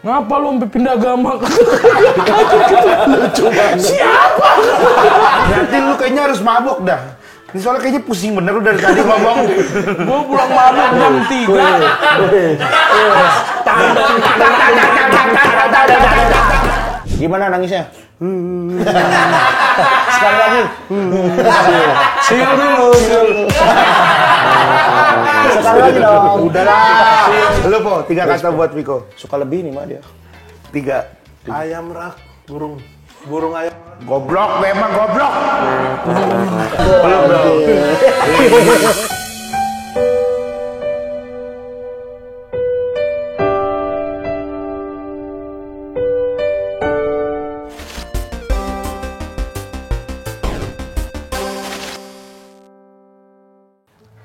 Ngapa lu sampai pindah agama? Lucu banget. Siapa? Berarti lu kayaknya harus mabok dah. Ini soalnya kayaknya pusing bener lu dari tadi ngomong. Gua pulang malam jam 3. Gimana nangisnya? Sekali lagi. Siul dulu. Sekali lagi dong. Udahlah. Lu Po, 3 kata buat Viko. Suka lebih nih mah dia. 3. Ayam rak, burung ayam. Goblok, memang goblok.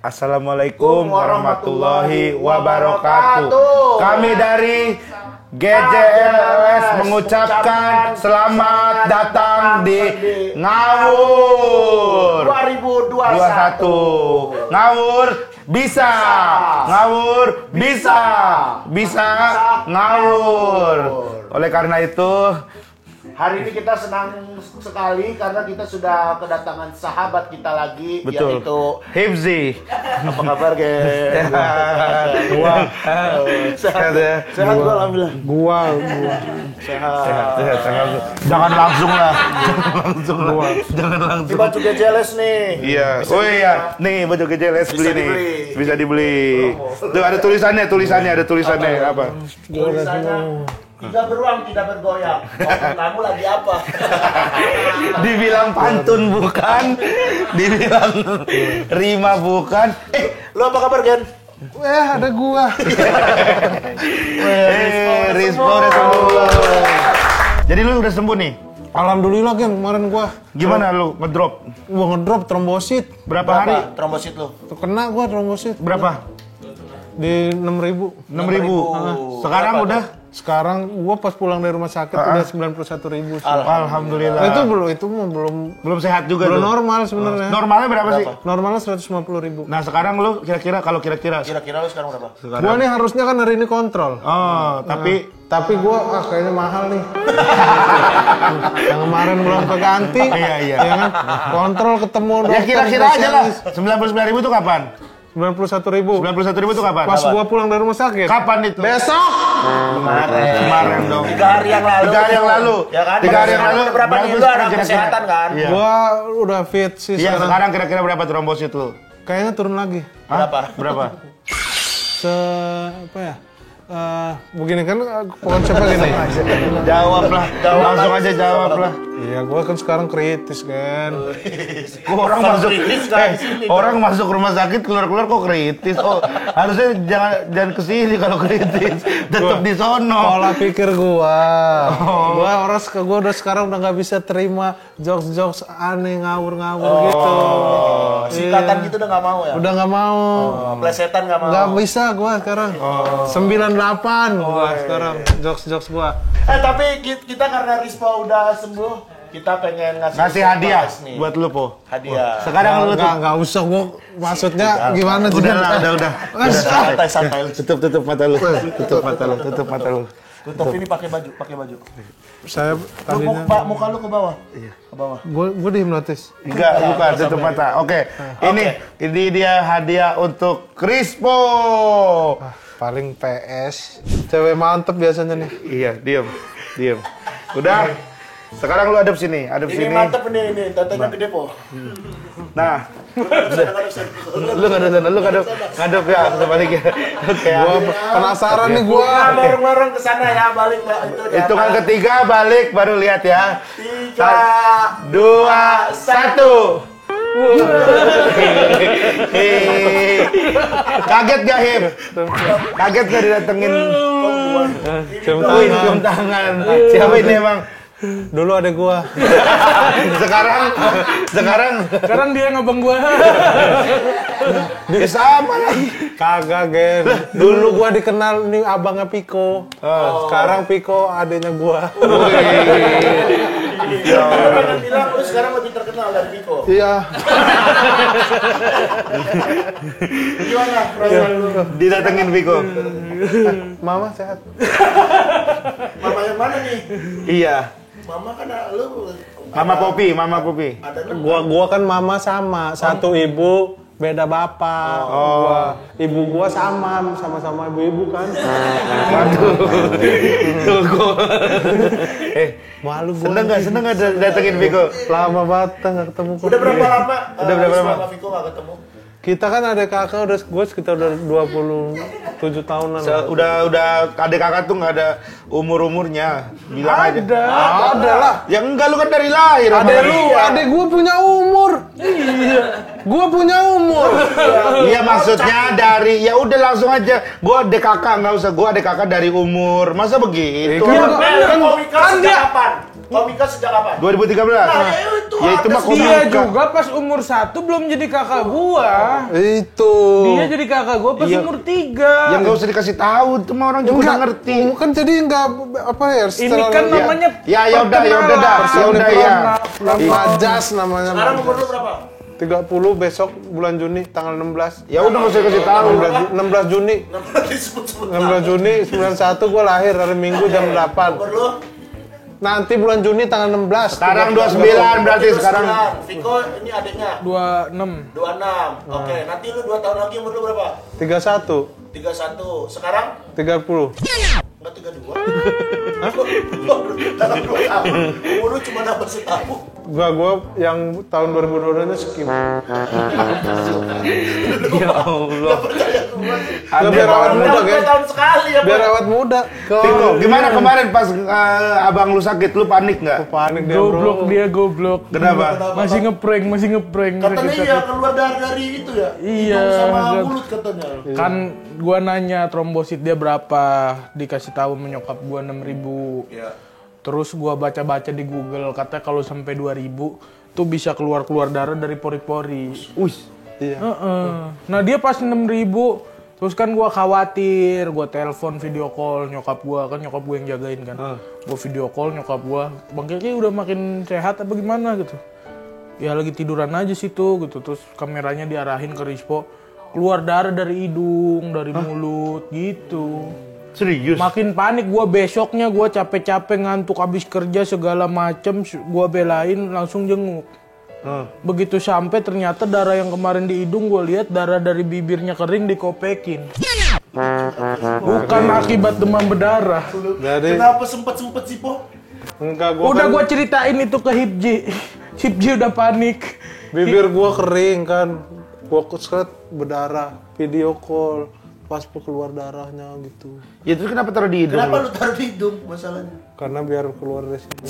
Assalamualaikum warahmatullahi wabarakatuh. Kami dari GJLS mengucapkan selamat datang di Ngawur 2021. Ngawur bisa, bisa ngawur. Oleh karena itu, hari ini kita senang sekali karena kita sudah kedatangan sahabat kita lagi, betul, yaitu Hibzi. Apa kabar, Gen? Sehat gua, alhamdulillah. Gua. Sehat. Jangan langsung lah. Jangan langsung. Ini baju GJLS nih. Iya. Oh iya, nih baju GJLS beli nih. Bisa dibeli. Tuh ada tulisannya apa? Tulisannya tidak beruang, tidak bergoyang. Kamu lagi apa? Dibilang pantun bukan, dibilang rima bukan. Lu apa kabar, Gen? Ada gua. Rispo udah sembuh. Jadi lu udah sembuh nih? Alhamdulillah, Gen, kemarin gua. Gimana lu ngedrop? Gua ngedrop trombosit. Berapa hari? Trombosit lu? Kena gua trombosit. Berapa? Di 6.000. 6.000. Sekarang udah? Sekarang gua pas pulang dari rumah sakit udah 91.000. Alhamdulillah. Itu belum sehat juga belum tuh. normal sebenarnya. Normalnya berapa sih? Normalnya 150.000. Nah sekarang lu kira-kira Kira-kira lu sekarang berapa? Gua nih harusnya kan hari ini kontrol. Oh, Tapi gua kayaknya mahal nih. Yang kemarin belum keganti. Iya. Ya kan? Kontrol ketemu dokter. Ya kira-kira aja lah. 99.000 itu kapan? 91.000. 91.000 itu kapan? Pas gua pulang dari rumah sakit. Kapan itu? Besok. Kemarin dong. 3 hari yang lalu. 3 hari yang lalu. Ya kan? 3 hari yang lalu. Berapa nih lu anak kesehatan kan? Iya. Gua udah fit sih Iya, sekarang kira-kira berapa trombosit lu? Kayaknya turun lagi. Berapa? Apa ya? Begini kan konsepnya gini. Jawablah. Langsung aja jawablah. Iya, gua kan sekarang kritis kan. Orang masuk rumah sakit keluar kok kritis. Oh, harusnya jangan kesini kalau kritis. Tetap di sono. Pola pikir gua. Gua udah sekarang udah nggak bisa terima jokes aneh ngawur-ngawur gitu. Singkatan gitu udah nggak mau ya? Udah nggak mau. Plesetan nggak mau. Nggak bisa gua sekarang. 98 gua sekarang jokes gua. Tapi kita karena Rispo udah sembuh, kita pengen ngasih hadiah buat lu, Po. Hadiah. Sekarang lu nggak usah gua maksudnya gimana sih? Udah. Santai. Tutup mata lu. Tutup mata lu. Tutup ini pakai baju. Saya tadinya muka lu ke bawah. Iya, ke bawah. Gua dihipnotis. Enggak, bukan tutup mata. Oke. Ini dia hadiah untuk Rispo. Paling PS. Cewek mantep biasanya nih. Iya, diam. Udah. Sekarang lu hadap sini. Ini mantep ini, tatanya gede, Po. Nah. Lu ngadep ya sebaliknya. Oke. Gua penasaran nih gua. Bareng-bareng ke sana ya, balik Mbak. Hitungan ketiga balik baru lihat ya. 3, 2, 1. Kaget gak, Him? Kaget gak didatengin? Cium tangan. Siapa ini emang? Dulu ada gua. Sekarang dia ngabang gua. Dia sama lagi. Kagak, Gen. Dulu gua dikenal nih abangnya Piko. Sekarang Piko adenya gua. Orang yang bilang lu sekarang lebih terkenal dari Viko. Iya. Gimana perasaan lu? Didatengin Viko. Mama sehat. Mama yang mana nih? Iya. Mama kan lu Mama Popi. ada Gua kan mama sama, satu ibu beda bapak. Ibu gua sama-sama ibu-ibu kan. Malu gua. Seneng nggak datengin Viko? Lama banget nggak ketemu. Udah berapa lama? Udah berapa lama? Sama Viko nggak ketemu? Kita kan ada kakak gue sekitar udah 27 tahunan. Udah adik kakak tuh nggak ada umurnya, bilang aja. Ada lah. Ya enggak, lu kan dari lahir. Adek gue punya umur. Iya. Gue punya umur. Iya maksudnya dari ya udah langsung aja. Gua adik kakak nggak usah. Gua adik kakak dari umur. Masa begitu? Komika sejak kapan? Komika sejak kapan? 2013. Ya itu mah Dia komika. juga pas umur 1 belum jadi kakak gua. Itu. Dia jadi kakak gua pas Iya. umur 3. Ya nggak usah dikasih tahu. Itu mah orang juga udah ngerti. Kan jadi nggak apa ya? Ini kan namanya Ya udah dah. Ya udah ya. Majas namanya. Sekarang umur lu berapa? 30 besok bulan Juni tanggal 16. Ya udah nggak usah kasih tahu. 16 Juni. Nama disebut-sebut. 16 Juni 91 gue lahir hari Minggu jam 8. Umur lu? Nanti bulan Juni tanggal 16. Sekarang 29 berarti sekarang. Viko ini adiknya 26. 26. Oke, nanti lu 2 tahun lagi umur lu berapa? 31. 31. Sekarang 30. enggak 32. Dalam 2 tahun. Umur lu cuma nambah setahun. Gua yang tahun 2022 nya skip. Ya Allah. Gak biar awet muda, Udah 2 kan? tahun sekali ya, Biar Pak. awet muda. Viko, gimana kemarin pas abang lu sakit, lu panik nggak? Panik dia Goblok bro. dia goblok. Kenapa? Masih ngeprank. Katanya iya keluar dari itu ya. Iya, Hidung sama enggak. mulut katanya. Kan gua nanya trombosit dia berapa, dikasih tahu menyokap gua 6.000. Iya. Terus gua baca-baca di Google, katanya kalau sampai 2.000 tuh bisa keluar darah dari pori-pori. Iya. Nah dia pas 6.000, terus kan gua khawatir, gua telepon video call nyokap gua, kan nyokap gua yang jagain kan. Gua video call nyokap gua, Bang Kiki udah makin sehat apa gimana gitu. Ya lagi tiduran aja situ gitu, terus kameranya diarahin ke Rispo, keluar darah dari hidung, dari mulut gitu. Serius? Makin panik gua, besoknya gua capek-capek ngantuk habis kerja segala macem, gua belain langsung jenguk. Begitu sampai ternyata darah yang kemarin di hidung gua lihat darah dari bibirnya kering dikopekin. Bukan akibat demam berdarah. Jadi Kenapa sempet sih, Po? enggak Udah kan gua ceritain itu ke Hipji. Hipji udah panik. bibir gua kering kan. Gua keseret berdarah, video call. Pas keluar darahnya gitu. Ya terus kenapa taruh di hidung? Kenapa lu taruh di hidung masalahnya? Karena biar keluar dari situ.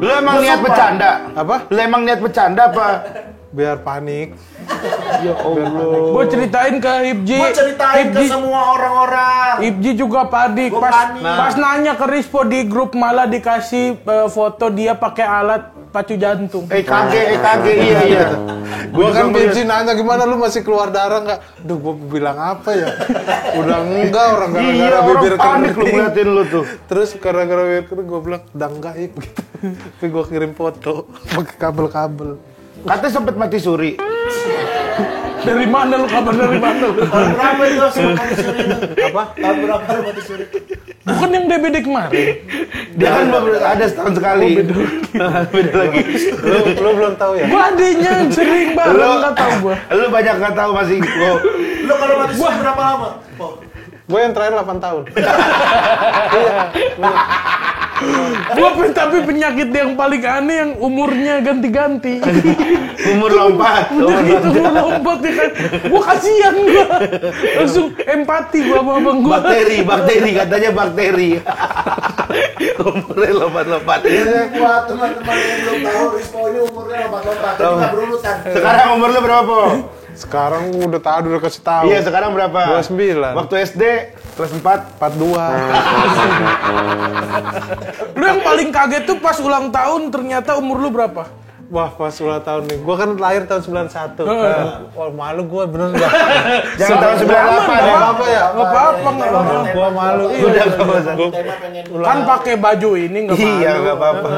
Lu emang niat bercanda? Apa? Lu emang niat bercanda apa? Biar panik. Ya Allah. Gua ceritain ke Hipji. Gua ceritain ke semua orang-orang. Ibji juga panik. Gua Pas, panik. pas nanya ke Rispo di grup malah dikasih foto dia pakai alat pacu jantung. EKG, iya. Gua kan bensin nanya gimana lu masih keluar darah nggak? Duh, gua bilang apa ya? Udah enggak orang gara-gara Iya, orang bibir panik lu kering. ngeliatin lu tuh. Terus gara-gara bibir kering gua bilang udah enggak Ip gitu. Tapi gua kirim foto pakai kabel-kabel. Katanya sempet mati suri. Dari mana lu, kabar dari mana lu? Tahun berapa itu sama mati suri itu? Apa? Tahun berapa lu mati suri? Bukan yang DBD kemarin. Dia kan ada setahun sekali. Beda lagi. Lu belum tahu ya? Gua adenya sering banget nggak tahu gua. Lu banyak nggak tahu masih. Lu kalau mati suri berapa lama? Po? Gue yang terakhir 8 tahun. Gua tapi penyakit yang paling aneh yang umurnya ganti-ganti. Umur lompat. Udah gitu gua lompat ya kan. Gua kasihan gua. Langsung empati gua sama abang gua. Bakteri katanya bakteri. Umurnya lompat-lompat. Buat teman-teman yang belum tahu, Rispo ini umurnya lompat-lompat. Jadi nggak berurutan. Sekarang umur lu berapa, Po? Sekarang udah tahu, udah kasih tahu. Iya, sekarang berapa? 29. Waktu SD kelas 4. 42. Lu yang paling kaget tuh pas ulang tahun ternyata umur lu berapa? Wah, pas ulang tahun nih. Gua kan lahir tahun 91. Wah, malu gua bener enggak. Jangan tahun 98 ya. Apa ya? Nggak apa-apa. apa-apa, nggak apa-apa. Gua malu. Udah nggak usah. Tema pengen Kan pakai baju ini nggak malu. Iya, nggak apa-apa.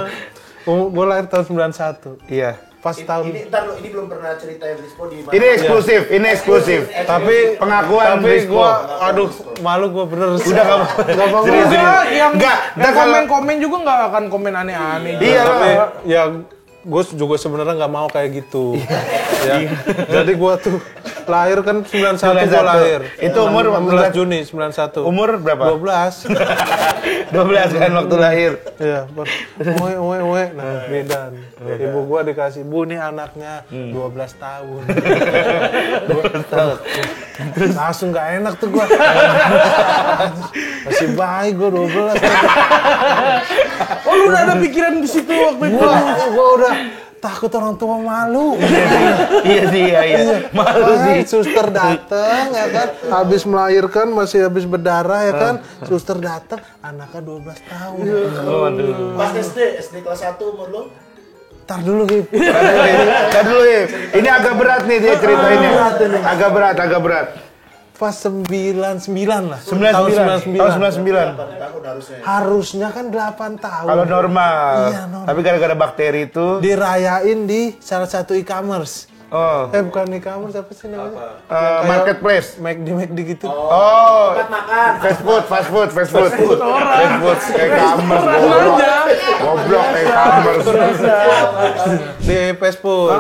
Gua lahir tahun 91. Iya. Pas tahun ini ntar lo, ini belum pernah ceritain Rispo di mana. Ini eksklusif, ini eksklusif. tapi Pengakuan tapi Rispo. gua aduh malu gua bener. Udah nggak apa-apa. Serius, serius. Enggak, yang Nggak, ntar kalau komen-komen juga nggak akan komen aneh-aneh. Iya tapi lah. ya gue juga sebenarnya nggak mau kayak gitu. Ya. Jadi gua tuh lahir kan 91 gua lahir. Itu umur 16 Juni 91. Umur berapa? 12. 12 kan waktu lahir. Iya, oe. Nah, beda nih. Ibu gua dikasih, "Bu, nih anaknya 12 tahun." 12 tahun. Langsung nggak enak tuh gua. Masih bayi gua 12. Oh, lu udah ada pikiran ke situ waktu itu? Gua udah takut orang tua malu. Iya sih, iya. Malu sih. Suster datang ya kan, habis melahirkan masih habis berdarah ya kan, suster datang, anaknya 12 tahun. Waduh. Pas SD kelas 1 umur lo? Tar dulu Gip. Tadi dulu ya. Ini agak berat nih dia ceritainnya. Agak berat. Pas 99 lah. 99. Tahun 99. 8 tahun harusnya. Harusnya kan 8 tahun. Kalau normal. Iya, normal. Tapi gara-gara bakteri itu. Dirayain di salah satu e-commerce. Oh. Bukan e-commerce, apa sih namanya? Marketplace. McD gitu. Oh. Tempat makan. Fast food. Kayak kamers. Goblok kayak kamers. Di fast food.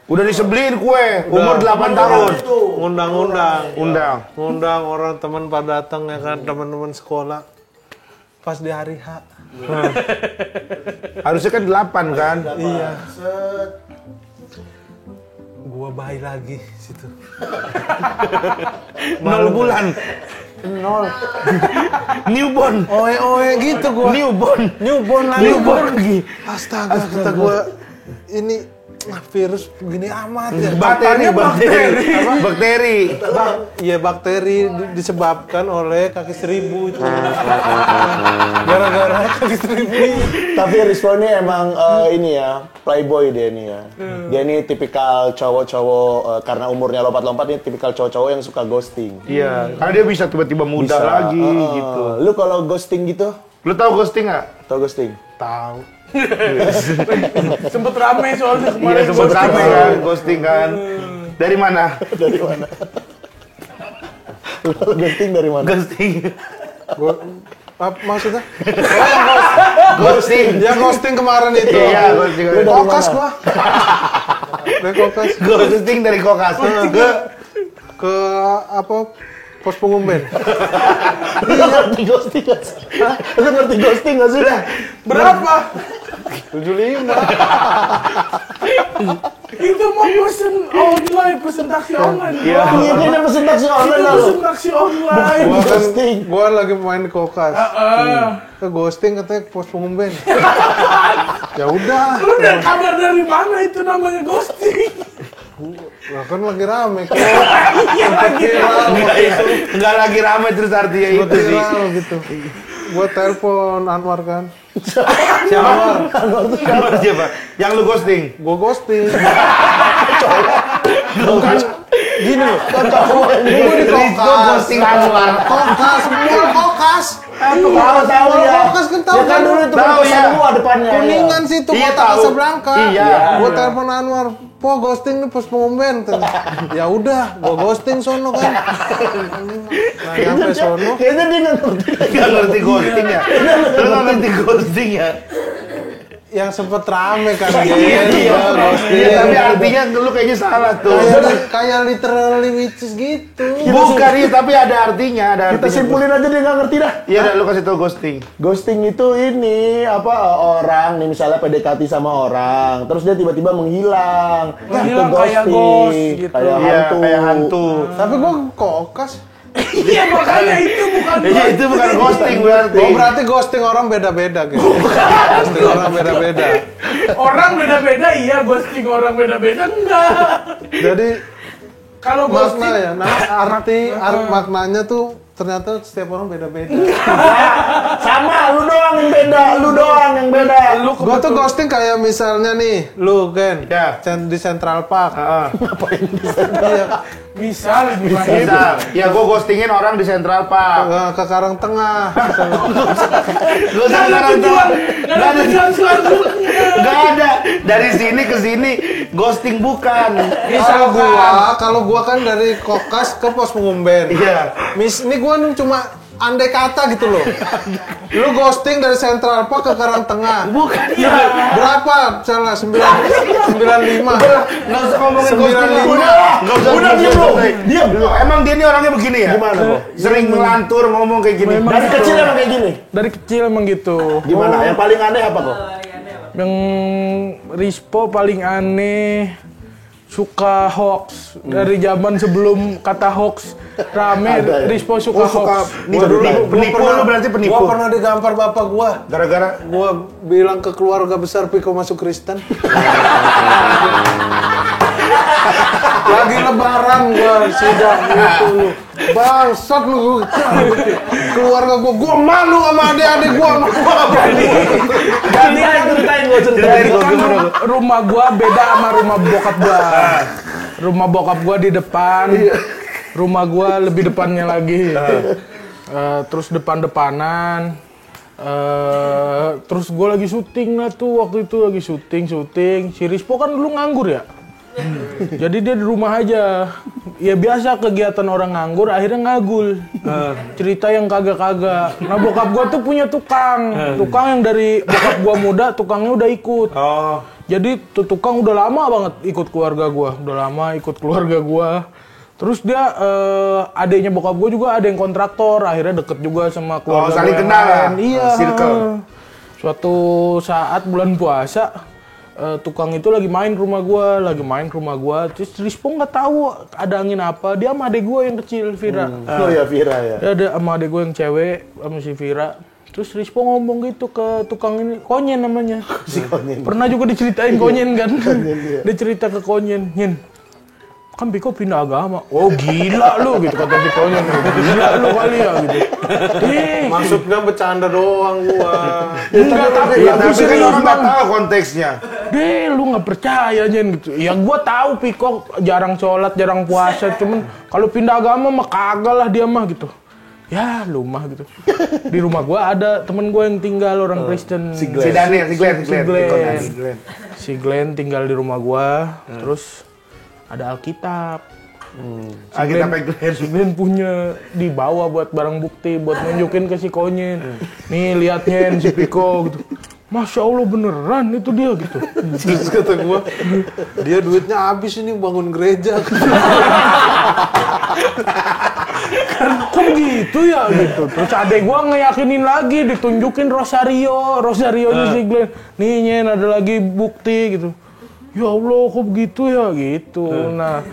Udah disebelin kue. Umur 8 tahun. Ngundang orang teman pada datang ya kan, teman-teman sekolah. Pas di hari H. Harusnya kan 8 kan? Iya. Set. Gua bayi lagi situ. 0 bulan. 0. Newborn. Oe gitu gua. Newborn lagi. Astaga, kata gua ini virus begini amat ya. Bakteri. Iya, bakteri disebabkan oleh kaki seribu itu. Gara-gara kaki seribu. Tapi Rispo ini emang ini ya, playboy dia nih ya. Dia ini tipikal cowok-cowok karena umurnya lompat-lompat ini tipikal cowok-cowok yang suka ghosting. Iya, karena dia bisa tiba-tiba muda Bisa, lagi gitu. Lu kalau ghosting gitu, Lu tahu ghosting nggak? tau ghosting? Tahu. Sempet rame soalnya Iya, kemarin. sempat rame kan, ghosting kan. Dari mana? Dari mana? Lu kalau ghosting dari mana? Ghosting. Apa maksudnya? Ghosting. Ya ghosting kemarin itu. Iya, ghosting. Kokas gua. Dari kokas Ghosting dari kokas. ke apa? Pos pengumben. Lu ngerti ghosting gak sih? Lu ngerti ghosting gak sih? Berapa? 75. Itu mau pesen taksi online. Iya. Iya, dia ada pesen taksi online Itu lalu. pesen taksi online. Gua lagi main di kokas. Ke ghosting katanya pos pengumben. Ya udah. Lu udah kabar dari mana itu namanya ghosting? Lah kan lagi rame kok. Iya lagi. Enggak lagi rame terus artinya itu sih. Viral gitu. Gua telepon Anwar kan. Siapa? Anwar siapa? Yang lu ghosting? Gua ghosting. Gini loh. Gua di Rizko ghosting Anwar. Kokas, semua kokas. Tahu ya. Kokas kan tahu Ya kan dulu itu Tahu pesan ya. gua depannya. Kuningan situ Iya, kota tahu. Casablanca. Iya. Gua telepon Anwar, "Po ghosting nih pos pengumben." Ya udah, gua ghosting sono kan. Nah, nyampe sono. Kayaknya dia nggak ngerti. Gak ngerti ghosting ya? Lu gak ngerti ghosting ya? Yang sempet rame kan Iya, ghosting. iya, tapi artinya lu kayaknya salah tuh. Kayak literally witches gitu. Bukan, iya, tapi ada artinya, ada Kita artinya. simpulin aja dia nggak ngerti dah. Iya, dah, lu kasih tau ghosting. Ghosting itu ini apa orang nih misalnya PDKT sama orang, terus dia tiba-tiba menghilang. Menghilang Itu kayak ghosting. ghost gitu. Kayak Iya, hantu. kayak hantu. Tapi gua kokas. Iya makanya itu bukan. Iya, itu bukan ghosting berarti. Oh, berarti ghosting orang beda-beda gitu. Ghosting orang beda-beda. Orang beda-beda iya, ghosting orang beda-beda enggak. Jadi Kalau makna ghosting ya, nah maknanya tuh ternyata setiap orang beda-beda. Sama, lu doang yang beda, lu doang yang beda. Gua tuh ghosting kayak misalnya nih, lu kan Ya. di Central Park. Heeh. Iya. Bisa lebih mahir. Bisa. Ya gue ghostingin orang di Central Park. Ke Karang Tengah. Gak usah sekarang tuh. Gak ada. Dari sini ke sini ghosting bukan. Kalau gua kan dari Kokas ke Pos Pengumben. Iya. Ini gua cuma andai kata gitu loh. Lu ghosting dari Central Park ke Karang Tengah. Bukan. Berapa? Salah 95. Nggak usah ngomongin ghosting. Nggak usah. Udah, diam lu. Diam. Emang dia ini orangnya begini ya? Gimana kok? Sering ngelantur ngomong kayak gini. Memang Dari gitu. kecil emang kayak gini. Dari kecil emang gitu. Gimana? Yang paling aneh apa kok? Yang Rispo paling aneh suka hoax dari zaman sebelum kata hoax rame. Ada ya? Rispo suka hoax. Penipu lu berarti penipu. Gua pernah digampar bapak gua. Gara-gara Gua bilang ke keluarga besar Piko masuk Kristen. Lagi lebaran gua sidang gitu lu. Bangsat lu. Keluarga gua malu sama adik-adik gua. Jadi kan rumah gua beda sama rumah bokap gua. Rumah bokap gua di depan. Rumah gua lebih depannya lagi. Terus depan-depanan. Terus gue lagi syuting lah tuh waktu itu lagi syuting. Si Rispo kan dulu nganggur ya. Jadi dia di rumah aja. Ya biasa kegiatan orang nganggur akhirnya ngagul. Cerita yang kagak-kagak. Nah bokap gua tuh punya tukang yang dari bokap gua muda tukangnya udah ikut. Jadi tuh tukang udah lama banget ikut keluarga gua. Terus dia adiknya bokap gua juga ada yang kontraktor, akhirnya deket juga sama keluarga. saling gua yang kenal lain. ya? Iya. Circle. Suatu saat bulan puasa tukang itu lagi main ke rumah gua, terus Rispo nggak tahu ada angin apa, dia sama adek gua yang kecil, Vira. Oh ya Vira ya. Dia ada sama adek gua yang cewek, sama si Vira. Terus Rispo ngomong gitu ke tukang ini, Konyen namanya. Pernah juga diceritain Konyen kan? Dia cerita ke Konyen, Nyen, kan Piko pindah agama. Oh gila lu gitu kata si Konyen. Gila lu kali ya gitu. Maksudnya bercanda doang gua. Enggak, tapi Ya, aku tapi kan serius orang nggak Bang. tahu konteksnya. Lu nggak percaya Nyen gitu. Ya gua tahu Piko jarang sholat, jarang puasa, cuman kalau pindah agama mah kagak lah dia mah gitu. Ya lu mah gitu. Di rumah gua ada temen gua yang tinggal orang Kristen. Si Glenn. Si Glenn tinggal di rumah gua, terus ada Alkitab. Si Glenn punya dibawa buat barang bukti, buat nunjukin ke si Konyen. Nih lihat Nyen si Piko gitu. Masya Allah beneran itu dia gitu. Terus kata gua, dia duitnya habis ini bangun gereja. Kok gitu ya gitu. Terus adek gua ngeyakinin lagi, ditunjukin Rosarionya si Glenn. Nih Nyen ada lagi bukti gitu. Ya Allah kok begitu ya gitu. Nah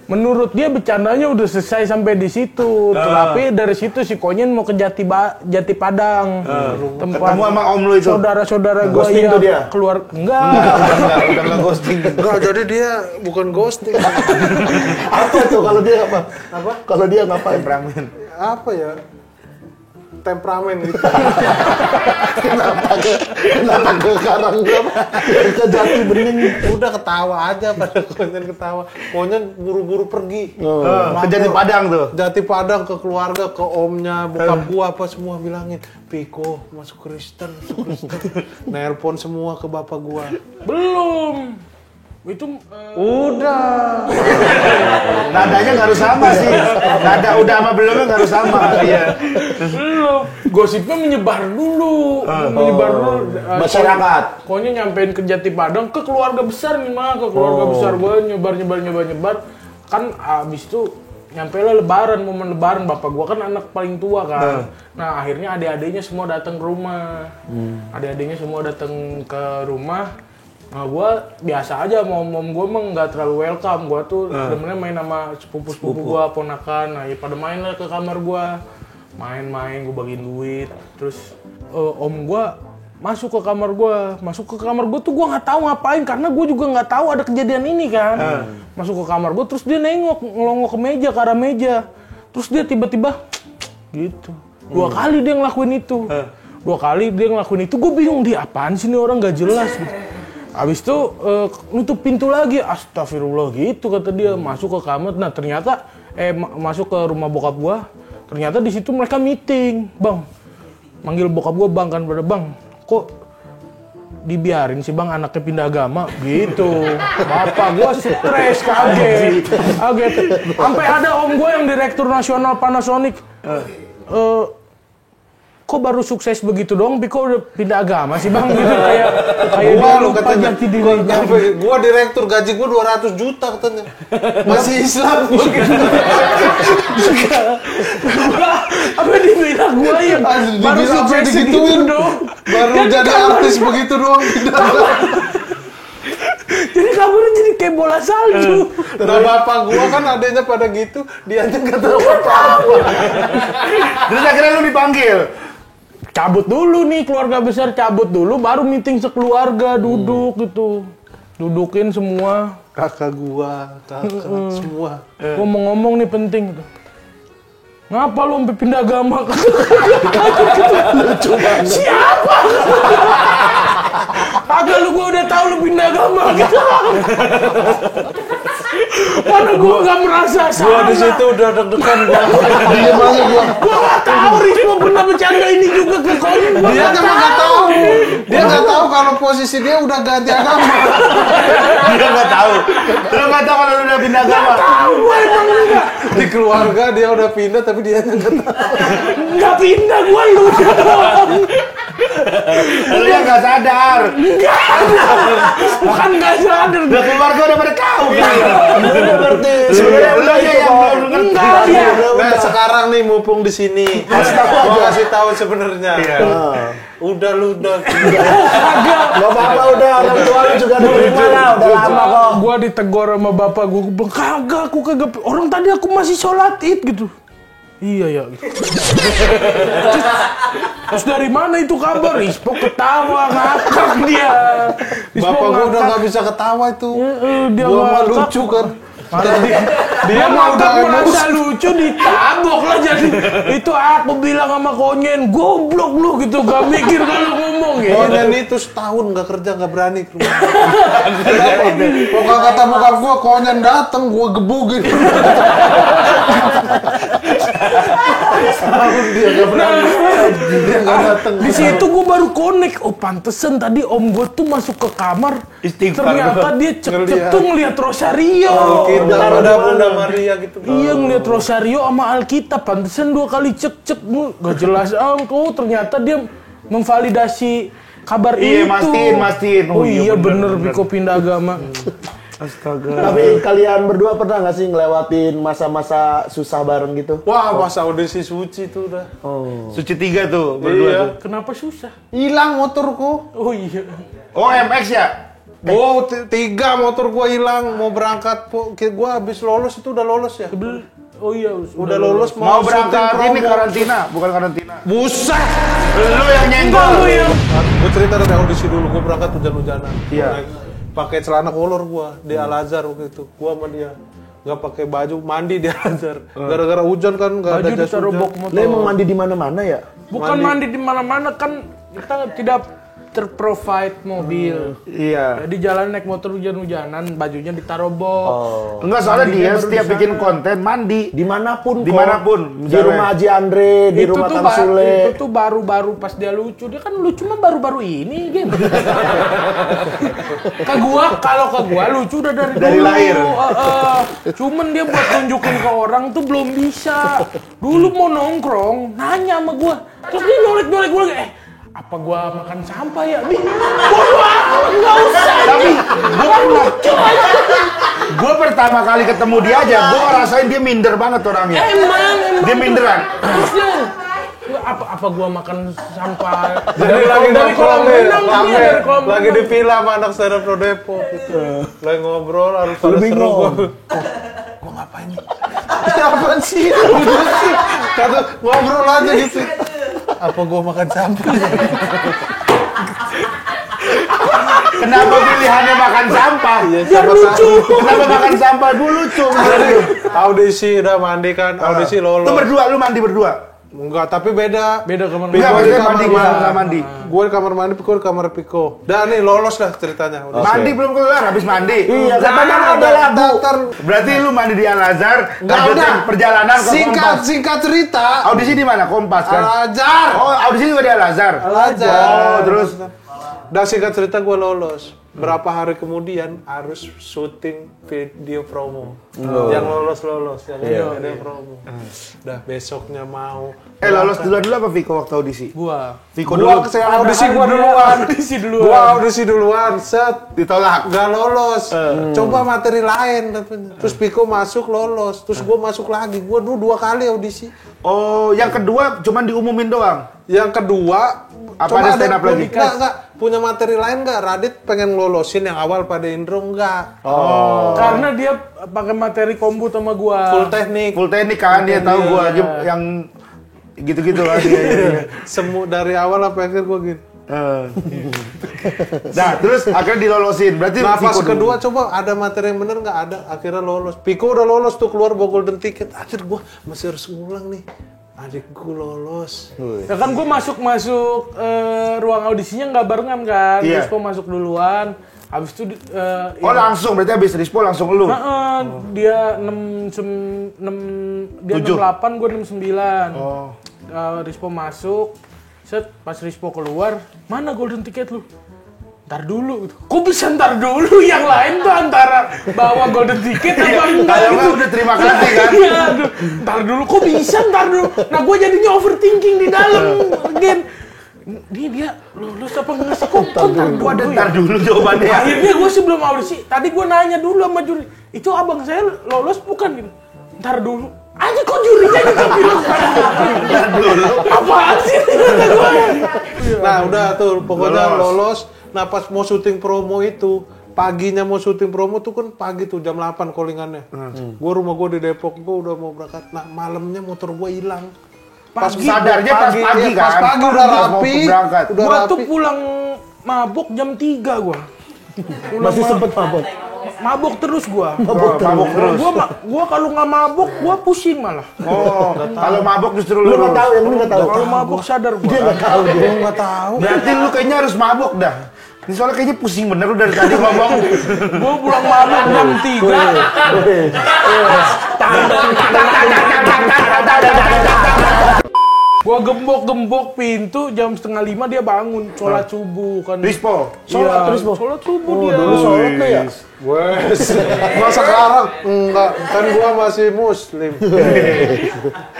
menurut dia bercandanya udah selesai sampai di situ. Tapi dari situ si Konyen mau ke Jati Padang. Tempat Ketemu sama om lu itu. saudara-saudara gua Ghosting yang tuh dia? keluar enggak. Udah nggak ghosting. Enggak, jadi dia bukan ghosting. Apa tuh kalau dia apa? Kalau dia ngapain? Apa ya? Temperamen gitu. Kenapa ke Karang ke Jati Bening? Udah ketawa aja pada Konyen ketawa. Konyen buru-buru pergi. Ke Jati Padang tuh. Jati Padang ke keluarga, ke omnya, bokap gua apa semua bilangin, Piko masuk Kristen. Nelpon semua ke bapak gua. Belum. Itu Udah. Nadanya nggak harus sama sih. Nada udah sama belumnya nggak harus sama. Iya. belum. Gosipnya menyebar dulu. Masyarakat. Pokoknya nyampein ke Jati Padang ke keluarga besar nih mah, ke keluarga besar gue nyebar. Kan abis itu nyampe lah momen lebaran, bapak gue kan anak paling tua kan. Nah akhirnya adik-adiknya semua datang ke rumah. Nah gue biasa aja, mom gue emang nggak terlalu welcome. Gue tuh demennya main sama sepupu gue, ponakan. Nah ya pada main lah ke kamar gue. Main, gue bagiin duit. Terus om gue masuk ke kamar gue tuh gue nggak tahu ngapain, karena gue juga nggak tahu ada kejadian ini kan. Masuk ke kamar gue, terus dia ngelongok ke arah meja. Terus dia tiba-tiba gitu. Dua kali dia ngelakuin itu. Gue bingung, dia apaan sih nih orang nggak jelas gitu. Habis itu nutup pintu lagi, astagfirullah gitu kata dia, masuk ke kamar. Nah ternyata masuk ke rumah bokap gua, ternyata di situ mereka meeting, bang, manggil bokap gua bang kan, pada bang, kok dibiarin sih bang anaknya pindah agama gitu. Bapak gua stres, kaget. Sampai ada om gua yang direktur nasional Panasonic, kok baru sukses begitu dong, kok udah pindah agama sih bang gitu, kayak Gua dia lu lupa katanya, jati dirinya. gua direktur, gaji gua 200 juta katanya. Masih Islam gua gitu. Apa dibilang gua yang baru Dibilang sukses digituin gitu dong. baru jadi artis begitu doang tidak. Jadi kabarnya jadi kayak bola salju. Nah bapak gua kan adanya pada gitu, dia aja nggak tahu apa-apa. Terus akhirnya lu dipanggil. Cabut dulu nih, keluarga besar cabut dulu, baru meeting sekeluarga, duduk gitu. Dudukin semua. Kakak gua, kakak semua. Ngomong-ngomong nih penting gitu. Ngapa lu sampai pindah agama? Lucu banget. Siapa? Kagak, lu gua udah tahu lu pindah agama gitu. Mana gua nggak merasa salah. Gua di situ udah deg-degan gua. Dia banget gua. Gua nggak tahu Risma pernah bercanda ini juga ke Konin. Dia kan nggak tahu. Dia nggak tahu kalau posisi dia udah ganti agama. Dia nggak tahu. Lu nggak tahu kalau lu udah pindah agama. Tahu gua emang enggak. Di keluarga dia udah pindah tapi dia nggak tahu. Nggak pindah gua lu. Lu yang nggak sadar. Bukan nggak sadar. Udah keluarga udah pada tahu kan. Udah ngerti. Sebenarnya lu aja yang belum ngerti. Enggak dia. Nah sekarang nih mumpung di sini, gua kasih tahu sebenarnya. Udah lu udah. Gak apa-apa udah, orang tua lu juga diterima lah, udah lama kok. Gua ditegor sama bapak gua bilang, kagak, aku kagak. Orang tadi aku masih sholat id gitu. Iya ya. Terus dari mana itu kabar? Rispo ketawa, ngakak dia. Bapak gua udah nggak bisa ketawa itu. Dia Gua mah ngakak. lucu kan. Malah dia mah ngakak udah merasa lucu, ditabok lah jadi. Itu aku bilang sama Konyen, goblok lu gitu, gak mikir kalau ngomong ya. Konyen itu setahun nggak kerja, nggak berani ke rumah. Pokoknya kata bokap gua, Konyen dateng gua gebugin. Setahun dia nggak berani, dia nggak dateng. Di situ gue baru connect. Oh pantesan tadi om gue tuh masuk ke kamar. Istighfar. Ternyata dia cek-cek Ngeliat. tuh ngeliat Rosario. Kita ada Bunda Maria gitu. Iya ngeliat Rosario sama Alkitab. Pantesan 2 kali cek-cek. Gak jelas. Oh ternyata dia memvalidasi kabar Iya, itu. mastiin. Oh iya bener Piko pindah agama. Astaga. Tapi kalian berdua pernah gak sih ngelewatin masa-masa susah bareng gitu? Wah masa audisi suci tuh udah. Suci 3 tuh berdua Iya. tuh. Kenapa susah? Hilang motorku. Oh iya. Oh MX ya? Oh, 3 motor gua hilang, mau berangkat. Gua habis lolos itu udah lolos ya. Oh iya. Udah lolos Mau berangkat syuting ini promo. karantina, bukan karantina. Buset. Lu yang nyenggol. Enggak lu ya. Gua cerita dari audisi dulu, gua berangkat hujan-hujanan. Iya. Pakai celana kolor gua di Al-Azhar waktu itu. Gua sama dia nggak pakai baju, mandi di Al-Azhar. Gara-gara hujan kan nggak ada Baju jas ditaruh hujan. bok motor. Lo emang mandi di mana-mana ya? Bukan mandi di mana-mana kan kita tidak terprovide mobil. Iya. Jadi jalan naik motor hujan-hujanan, bajunya ditaruh box. Enggak, soalnya Mandinya dia baru setiap di bikin sana. konten mandi. Dimanapun kok. Dimanapun, Di misalnya. rumah Haji Andre, di Itu rumah tuh Kang Sule. itu tuh baru-baru pas dia lucu. Dia kan lucu mah baru-baru ini gitu. Kalau ke gua lucu udah dari dulu. lahir. Cuman dia buat tunjukin ke orang tuh belum bisa. Dulu mau nongkrong, nanya sama gua. Terus dia nyolek-nyolek gua apa gua makan sampah ya? Bodoh amat, nggak usah. Tapi gua lucu aja. Gua pertama kali ketemu dia aja, gua ngerasain dia minder banget orangnya. Emang. Dia minderan. Terusnya, apa gua makan sampah? Jadi lagi dari kolam nongkrong nih, renang dia, rame. dari kolam Lagi renang. di villa sama anak stand Pro Depok gitu. Lagi ngobrol harus pada seru bingung. gua ngapain nih? Apaan sih? Kata ngobrol aja gitu. Apa gua makan sampah? Kenapa pilihannya makan sampah? Biar lucu. Kenapa makan sampah? Gua lucu. Audisi udah mandi kan, audisi Lu lolos. berdua, lu mandi berdua. Enggak, tapi beda. Beda kamar Beda, mandi. maksudnya mandi, nggak mandi. Gue di kamar mandi, Piko di kamar Piko. Dan nih lolos dah ceritanya. Udah. Mandi belum keluar, habis mandi. Iya, katanya mau ada lagu. Daftar. Berarti lu mandi di Al-Azhar, Nggak lanjutin udah. perjalanan ke Kompas. Singkat cerita. Audisi di mana? Kompas kan? Al-Azhar. Oh, audisi juga di Al-Azhar. Al-Azhar. Oh, terus Dan singkat cerita gue lolos. Berapa hari kemudian harus syuting video promo. Yang lolos, yang video promo. Udah besoknya mau. lolos duluan dulu apa Viko waktu audisi? Gua. Viko Gua dulu audisi gua duluan. Audisi duluan. Gua audisi duluan. Set. ditolak. Gak lolos. Coba materi lain. Terus Piko masuk lolos. Terus gua masuk lagi. Gua dulu 2 kali audisi. Oh, yang kedua cuman diumumin doang. Yang kedua, Apa coba ada stand up lagi? Enggak. Punya materi lain nggak? Radit pengen lolosin yang awal pada Indro enggak. Karena dia pakai materi kombu sama gua. Full teknik. Full teknik kan dia tahu gua yang gitu-gitu kan. Iya. Semu dari awal sampai akhir gua gitu. Nah, terus akhirnya dilolosin. Berarti Nah, pas Viko dulu. kedua coba ada materi yang bener nggak ada. Akhirnya lolos. Piko udah lolos tuh keluar bawa golden ticket. Akhir gua masih harus ngulang nih. Adikku lolos. Ya kan gue masuk ruang audisinya nggak barengan kan. Iya. Rispo masuk duluan. Habis itu Oh, langsung berarti habis Rispo langsung lu. dia 7. 68, gue 69. Oh. Rispo masuk. Set, pas Rispo keluar, mana golden ticket lu? Ntar dulu gitu. Kok bisa ntar dulu? Yang lain tuh antara bawa golden ticket apa enggak Kalau gitu. nggak udah terima kasih kan. Iya, aduh. Ntar dulu, kok bisa ntar dulu? Nah, gue jadinya overthinking di dalam, Gen. Dia lulus apa nggak sih? Kok ntar dulu Gua ada ya? ntar dulu jawabannya. Akhirnya gue sebelum audisi, tadi gue nanya dulu sama juri, itu abang saya lolos bukan gitu? Ntar dulu. Aja kok jurinya gitu bilang. Ntar dulu. Apaan sih? Kata gue. Nah, udah tuh pokoknya Lolos. lolos. Nah, pas mau syuting promo itu, paginya mau syuting promo tuh kan pagi tuh jam 8 callingannya. Gua rumah gua di Depok, gua udah mau berangkat. Nah, malamnya motor gua hilang. Pas sadarnya pas pagi kan. Pas pagi udah Pas mau rapi. berangkat. Udah Gua tuh rapi. pulang mabuk jam 3 gua. Masih sempet mabok. Mabuk terus gua. Mabuk terus. Gua kalau nggak mabuk, gua pusing malah. Oh, kalau mabok justru Lu lu. nggak tahu, yang lu nggak tahu. Kalau mabuk sadar gua. Dia nggak tahu dia. Gua nggak tahu. Berarti lu kayaknya harus mabok dah. Ini soalnya kayaknya pusing bener lu dari tadi ngomong. Gua pulang mabuk jam 3. Gua gembok-gembok pintu jam 4:30 dia bangun sholat subuh kan. Rispo. Sholat, Rispo? Sholat subuh Oh, dia. dulu sholat tuh ya? Wes. Masa sekarang enggak, kan gua masih muslim.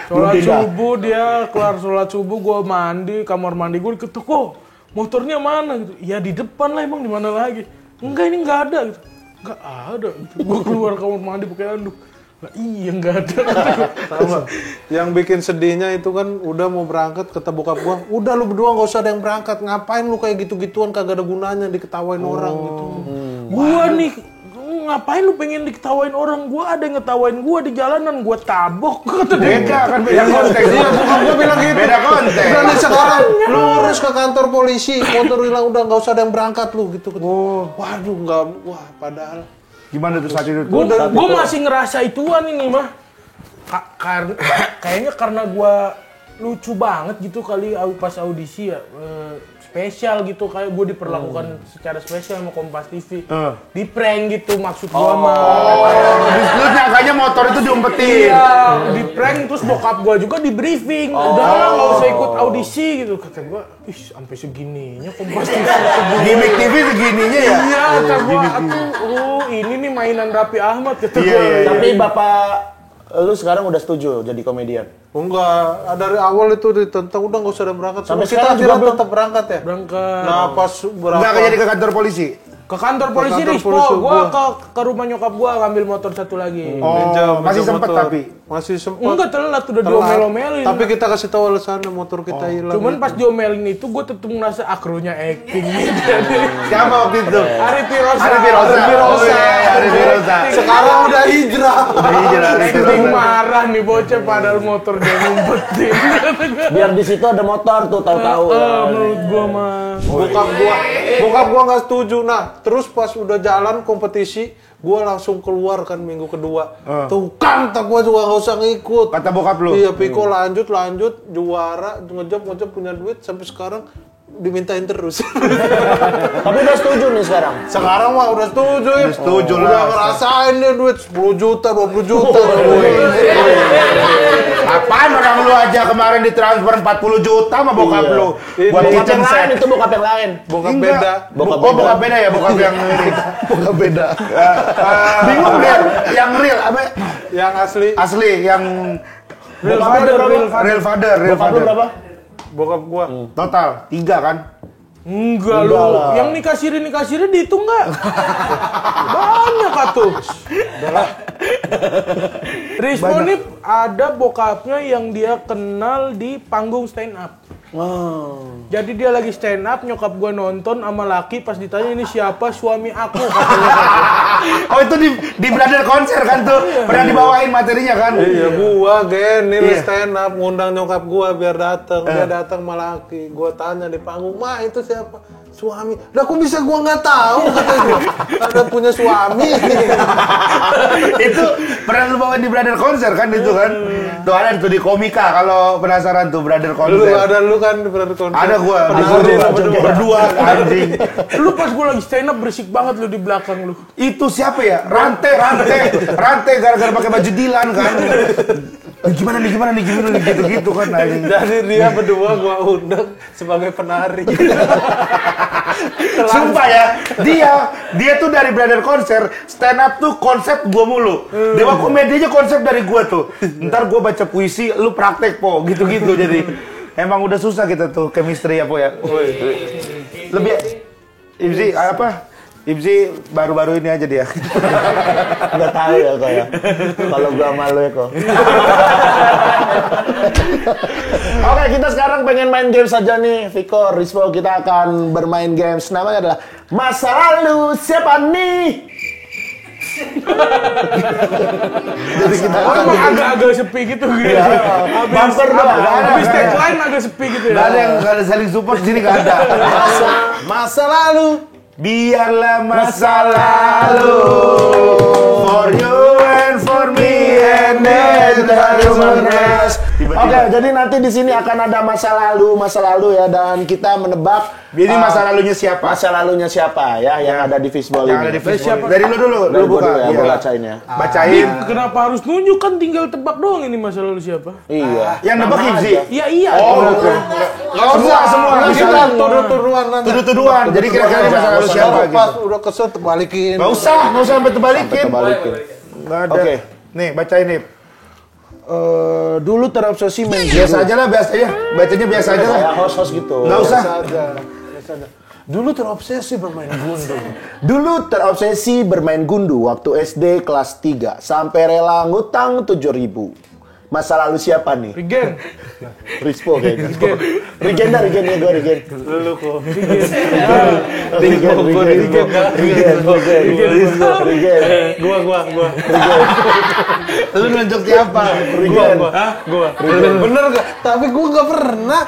Sholat subuh dia kelar sholat subuh gua mandi kamar mandi gua diketuk kok motornya mana gitu ya di depan lah emang di mana lagi enggak ini nggak ada gitu nggak ada gitu. Gua keluar kamar mandi pakai handuk lah iya nggak ada. Sama. Yang bikin sedihnya itu kan udah mau berangkat kata bokap gua, udah lu berdua nggak usah ada yang berangkat, ngapain lu kayak gitu-gituan kagak ada gunanya diketawain orang gitu. Gua nih ngapain lu pengen diketawain orang? Gua ada yang ngetawain gua di jalanan, gua tabok kata dia. Beda kan beda konteks. Iya, bokap gua bilang gitu. Beda konteks. Udah nih sekarang lu urus ke kantor polisi, motor hilang udah nggak usah ada yang berangkat lu gitu. Waduh nggak, wah padahal. Gimana tuh saat itu? Gua masih ngerasa ituan ini mah. Kayaknya karena gua lucu banget gitu kali pas audisi ya. Spesial gitu kayak gue diperlakukan secara spesial sama Kompas TV. Di prank gitu maksud gua mah. Lu nyangkanya motor itu diumpetin. Iya, di prank terus bokap gua juga di briefing. Udah lah nggak usah ikut audisi gitu kata gua. Ih, sampai segininya Kompas TV. Gimik TV segininya ya? Iya, kata gua oh ini nih mainan Raffi Ahmad kata Iya, gua. iya, iya. Tapi bapak lu sekarang udah setuju jadi komedian? Enggak, dari awal itu ditentang udah nggak usah ada yang berangkat. Sampai Kita sekarang juga akhirnya belum? tetap berangkat ya. Berangkat. Nah pas berapa? Enggak jadi ke kantor polisi. Ke kantor polisi kantor Rispo, polisi gua gua. ke rumah nyokap gua ngambil motor satu lagi. Oh, masih Pinjam sempet motor. tapi. Masih sempet. Enggak telat udah Telat. diomel-omelin. Tapi kita kasih tahu alasannya motor kita hilang. Cuman pas diomelin itu gua tetep ngerasa akrunya acting gitu. Siapa waktu itu? Ari Pirosa. Ari Pirosa. Oh, iya, Ari Pirosa. Sekarang udah hijrah. Acting marah nih bocah padahal motor dia ngumpetin. Biar di situ ada motor tuh tahu-tahu. Menurut gua mah. Bokap gua nggak setuju. Nah terus pas udah jalan kompetisi, gue langsung keluar kan minggu kedua. Tuh kan, tak gue juga nggak usah ngikut. Kata bokap lu? Iya, Piko lanjut, juara, ngejob punya duit sampai sekarang dimintain terus. Tapi udah setuju nih sekarang. Sekarang mah udah setuju. Udah setuju Udah lah. ngerasain dia duit 10 juta, 20 juta. Apaan orang lu aja kemarin ditransfer 40 juta sama bokap lu buat Bokap kitchen yang lain set. itu bokap yang lain. Bokap Enggak. beda. Bokap beda ya, bokap yang ini. Bokap beda. Bingung kan? Yang real apa? Yang asli. Asli yang Real Bokapnya father, berapa? real father, real Bokap lu father. berapa? Bokap gua. Total 3 kan? Enggak lu. Enggak lah. Yang nikah siri dihitung enggak? Banyak atuh. Rispo nih ada bokapnya yang dia kenal di panggung stand up. Wow. Jadi dia lagi stand up, nyokap gua nonton sama laki, pas ditanya ini siapa, suami aku katanya. Oh itu di brother konser kan tuh. Pernah dibawain materinya kan? Iya, gua Genil Iya. stand up ngundang nyokap gua biar datang. Dia datang malaki. Gua tanya di panggung, "Ma, itu siapa?" Suami. Lah kok bisa gua nggak tahu katanya. Ada punya suami. Itu pernah lu bawain di brother konser kan itu kan? Tuh ada tuh di Komika kalau penasaran tuh brother Lu konser. ada lu kan berarti konser. Ada gua berdua anjing. Lu pas gua lagi stand up berisik banget lu di belakang lu. Itu siapa ya? Rantai gara-gara pakai baju Dilan kan. Gimana nih gitu kan anjing. Jadi dia berdua gua undang sebagai penari. Sumpah ya, dia tuh dari brother konser, stand up tuh konsep gua mulu. Dewa komedi aja konsep dari gua tuh. Ntar gua baca puisi, lu praktek po, gitu-gitu jadi. Emang udah susah kita tuh chemistry apa ya. Lebih Ibzi apa? Ibzi baru-baru ini aja dia. Nggak tahu ya kok ya. Kalau gua malu ya kok. Oke, kita sekarang pengen main game saja nih, Viko, Rispo. Kita akan bermain games. Namanya adalah Masa Lalu Siapa Nih? Jadi kita akan Emang agak-agak sepi gitu. bumper doang. Habis tagline agak sepi gitu ya. Gak ada saling support sini gak ada. Masa Lalu. Biarlah masa lalu for you and for me and Oke, jadi nanti di sini akan ada masa lalu ya, dan kita menebak Ini masa lalunya siapa? masa lalunya siapa ya yang ada di fishball Yang ini. ada di Facebook. Dari lu dulu, Dari lu gua buka. dulu ya, Iya. gua bacain ya. Bacain. Kenapa harus nunjuk, kan tinggal tebak doang ini masa lalu siapa? Iya. Yang nebak Ibzi. Iya iya. Oh, oke. Semua. Kita tuduh-tuduhan nanti. Tuduh-tuduhan. Jadi kira-kira masa lalu siapa Kalau gitu. pas udah kesel balikin. Nggak usah sampai terbalikin. Balikin. Nggak ada. Oke. Nih, bacain nih. Dulu terobsesi main Biasa aja lah, biasa aja. Bacanya biasa aja lah. Kayak host-host gitu. Nggak usah. Dulu terobsesi bermain gundu. Dulu terobsesi bermain gundu waktu SD kelas 3 sampai rela ngutang 7.000. Masa lalu siapa nih? Regen. Rispo kayaknya. Regen ya gue Regen. Dulu kok. Regen. Gua. Lu nunjuk siapa? Gua. Bener gak? Tapi gua gak pernah.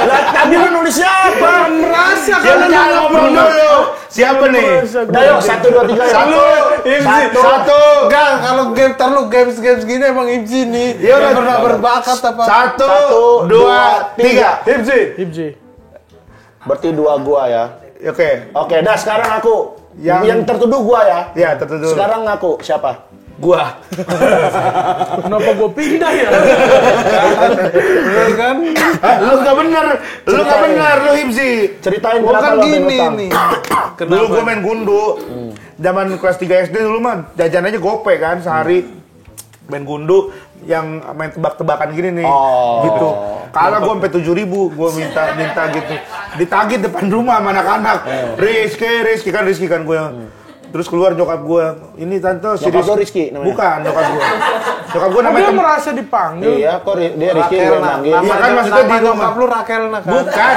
Lah tadi lu nulis siapa? Merasa Siapa jangan ngomong dulu. Siapa nih? Udah yuk 1 2 3 Satu. Enggak, kalau game terlalu games gini emang Ibzi nih. Iya, Nggak udah. pernah berbakat apa. Satu, dua, tiga. Ibzi. Berarti 2 gua ya. Oke. Oke, dah sekarang aku. Yang- Yang tertuduh gua ya. Ya, tertuduh. Sekarang ngaku siapa? Gua. Kenapa gua pindah ya? Bener kan? Lu nggak bener. Lu Hibzi. Ceritain Gua kenapa kan lu sampai gini ngutang. nih. Dulu gue main gundu. Zaman kelas 3 SD dulu mah jajan aja gope kan sehari. Main gundu yang main tebak-tebakan gini nih. Oh. Gitu. Kalah gue sampai 7.000, gue minta gitu. Ditagih depan rumah sama anak-anak. Rizky kan gue. Terus keluar nyokap gue. Ini tante si Nyokap lu Rizky namanya? Bukan, nyokap gue. Nyokap gue Kok namanya dia merasa dipanggil? Iya, kok dia Rizky Rakel gue nah. manggil. Iya kan, maksudnya di rumah. Nyokap lu Rakel nah kan. Bukan.